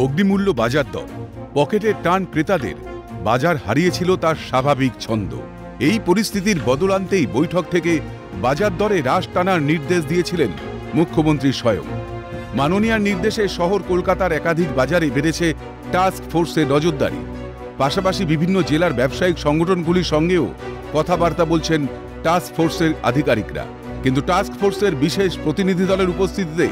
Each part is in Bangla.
অগ্নিমূল্য বাজার দর, পকেটের টান ক্রেতাদের, বাজার হারিয়েছিল তার স্বাভাবিক ছন্দ। এই পরিস্থিতির বদল আনতেই বৈঠক থেকে বাজার দরে হ্রাস টানার নির্দেশ দিয়েছিলেন মুখ্যমন্ত্রী স্বয়ং। মাননীয়ার নির্দেশে শহর কলকাতার একাধিক বাজারে বেড়েছে টাস্ক ফোর্সের নজরদারি। পাশাপাশি বিভিন্ন জেলার ব্যবসায়িক সংগঠনগুলির সঙ্গেও কথাবার্তা বলছেন টাস্ক ফোর্সের আধিকারিকরা। কিন্তু টাস্ক ফোর্সের বিশেষ প্রতিনিধি দলের উপস্থিতিতে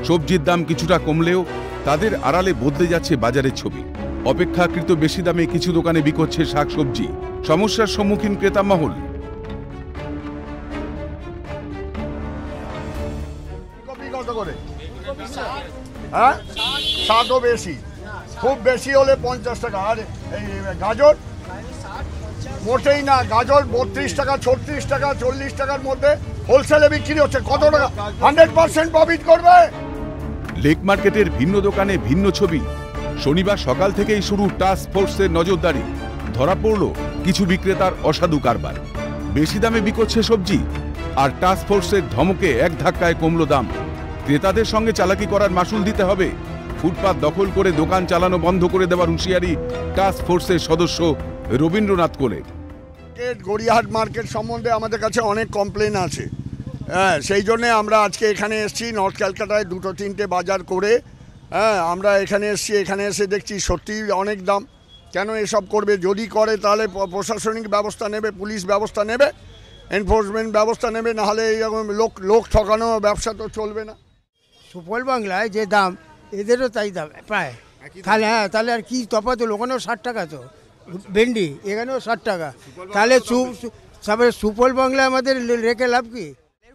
সবজির দাম কিছুটা কমলেও তাদের আড়ালে বদলে যাচ্ছে বাজারের ছবি। অপেক্ষাকৃত বেশি দামে কিছু দোকানে বিকোচ্ছে শাকসবজি। সমস্যার সম্মুখীন ক্রেতা মহল। বেশি, খুব বেশি হলে 50 টাকা। আর এই গাজর মোটেই না, গাজর 32 টাকা, 36 টাকা, 40 টাকার মধ্যে হোলসেলে বিক্রি হচ্ছে। কত টাকা? 100% প্রফিট করবে। লেক মার্কেটের ভিন্ন দোকানে ভিন্ন ছবি। শনিবার সকাল থেকেই শুরু টাস্ক ফোর্সের নজরদারি। ধরা পড়ল কিছু বিক্রেতার অসাধু কারবার। বেশি দামে বিকোচ্ছে সবজি, আর টাস্ক ফোর্সের ধমকে এক ধাক্কায় কমল দাম। ক্রেতাদের সঙ্গে চালাকি করার মাসুল দিতে হবে। ফুটপাত দখল করে দোকান চালানো বন্ধ করে দেওয়ার হুঁশিয়ারি টাস্ক ফোর্সের সদস্য রবীন্দ্রনাথ কোলের। গড়িয়াহাট মার্কেট সম্বন্ধে আমাদের কাছে অনেক কমপ্লেন আছে। হ্যাঁ, সেই জন্যে আমরা আজকে এখানে এসেছি। নর্থ ক্যালকাটায় 2-3টে বাজার করে আমরা এখানে এসেছি। এখানে এসে দেখছি সত্যি অনেক দাম। কেন এসব করবে? যদি করে তাহলে প্রশাসনিক ব্যবস্থা নেবে, পুলিশ ব্যবস্থা নেবে, এনফোর্সমেন্ট ব্যবস্থা নেবে। নাহলে এইরকম লোক ঠকানো ব্যবসা তো চলবে না। সুফল বাংলায় যে দাম, এদেরও তাই দাম প্রায়। তাহলে তাহলে আর কি তফাৎ হলো? ওখানেও 60 টাকা, তো ভেন্ডি এখানেও 60 টাকা। তাহলে সুফল বাংলায় আমাদের রেখে লাভ কি?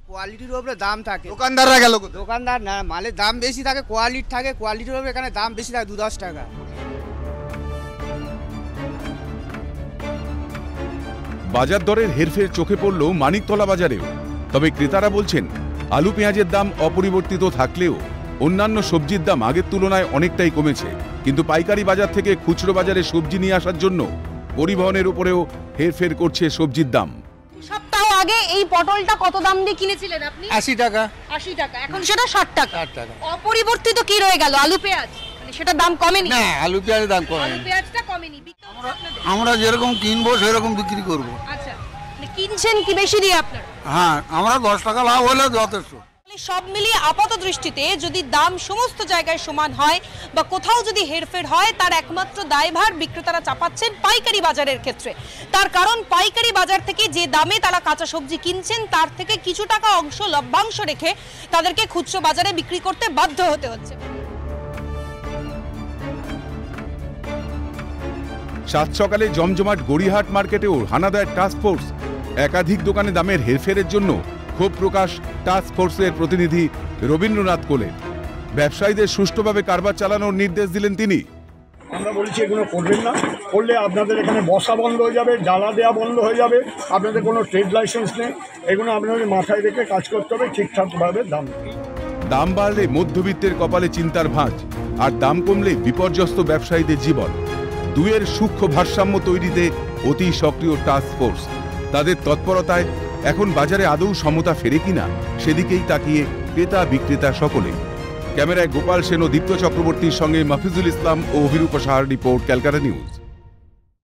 কোয়ালিটির উপরে দাম থাকে। দোকানদাররা গেল, দোকানদার না, মালের দাম বেশি থাকে, কোয়ালিটি থাকে, কোয়ালিটির উপরে এখানে দাম বেশি থাকে 2-10 টাকা। বাজার দরের হেরফের চোখে পড়ল মানিকতলা বাজারেও। তবে ক্রেতারা বলছেন আলু পেঁয়াজের দাম অপরিবর্তিত থাকলেও অন্যান্য সবজির দাম আগের তুলনায় অনেকটাই কমেছে। কিন্তু পাইকারি বাজার থেকে খুচরো বাজারে সবজি নিয়ে আসার জন্য পরিবহনের উপরেও হেরফের করছে সবজির দাম। সপ্তাহ আগে এই পটলটা কত দাম দিয়ে কিনেছিলেন আপনি? 80 টাকা। 80 টাকা, এখন সেটা 60 টাকা। 60 টাকা। অপরিবর্তিত কি রয়ে গেল? আলু পেঁয়াজ, মানে সেটা দাম কমেনি? না, আলু পেঁয়াজের দাম কমেনি। আলু পেঁয়াজটা কমেনি। আমরা যেরকম কিনবো সেরকম বিক্রি করব। আচ্ছা, মানে কিনছেন কি বেশি দিয়ে আপনারা? হ্যাঁ, আমরা 10 টাকা লাভ হলে যথেষ্ট। সব মিলিয়ে আপাত দৃষ্টিতে যদি দাম সমস্ত জায়গায় সমান হয় বা কোথাও যদি হেরফের হয়, তার একমাত্র দায়ভার বিক্রেতারা চাপাচ্ছেন পাইকারি বাজারের ক্ষেত্রে। তার কারণ পাইকারি বাজার থেকে যে দামে তারা কাঁচা সবজি কিনছেন, তার থেকে কিছু টাকা অংশ লভ্যাংশ রেখে তাদেরকে খুচরো বাজারে বিক্রি করতে বাধ্য হতে হচ্ছে। সাত সকালে জমজমাট গড়িয়াহাট মার্কেটেও হানা দেয় টাস্ক ফোর্স। একাধিক দোকানে দামের হেরফেরের জন্য ক্ষোভ প্রকাশ টাস্ক ফোর্সের প্রতিনিধি রবীন্দ্রনাথ কোলের। ব্যবসায়ীদের সুষ্ঠুভাবে কারবার চালানোর নির্দেশ দিলেন তিনি। আমরা বলছি এগুলো করবেন না, করলে আপনাদের এখানে বসা বন্ধ হয়ে যাবে, জ্বালা দেওয়া বন্ধ হয়ে যাবে। আপনাদের কোনো ট্রেড লাইসেন্স নেই। এগুলো আপনাদের মাথায় রেখে কাজ করতে হবে, ঠিকঠাকভাবে দাম বাড়লে মধ্যবিত্তের কপালে চিন্তার ভাঁজ, আর দাম কমলে বিপর্যস্ত ব্যবসায়ীদের জীবন। দুয়ের সূক্ষ্ম ভারসাম্য তৈরিতে অতি সক্রিয় টাস্ক ফোর্স। তাদের তৎপরতায় এখন বাজারে আদৌ সমতা ফেরে কিনা, সেদিকেই তাকিয়ে ক্রেতা বিক্রেতা সকলে। ক্যামেরায় গোপাল সেন ও দীপ্ত চক্রবর্তীর সঙ্গে মাফিজুল ইসলাম ও অভিরূপা সাহার রিপোর্ট, ক্যালকাটা নিউজ।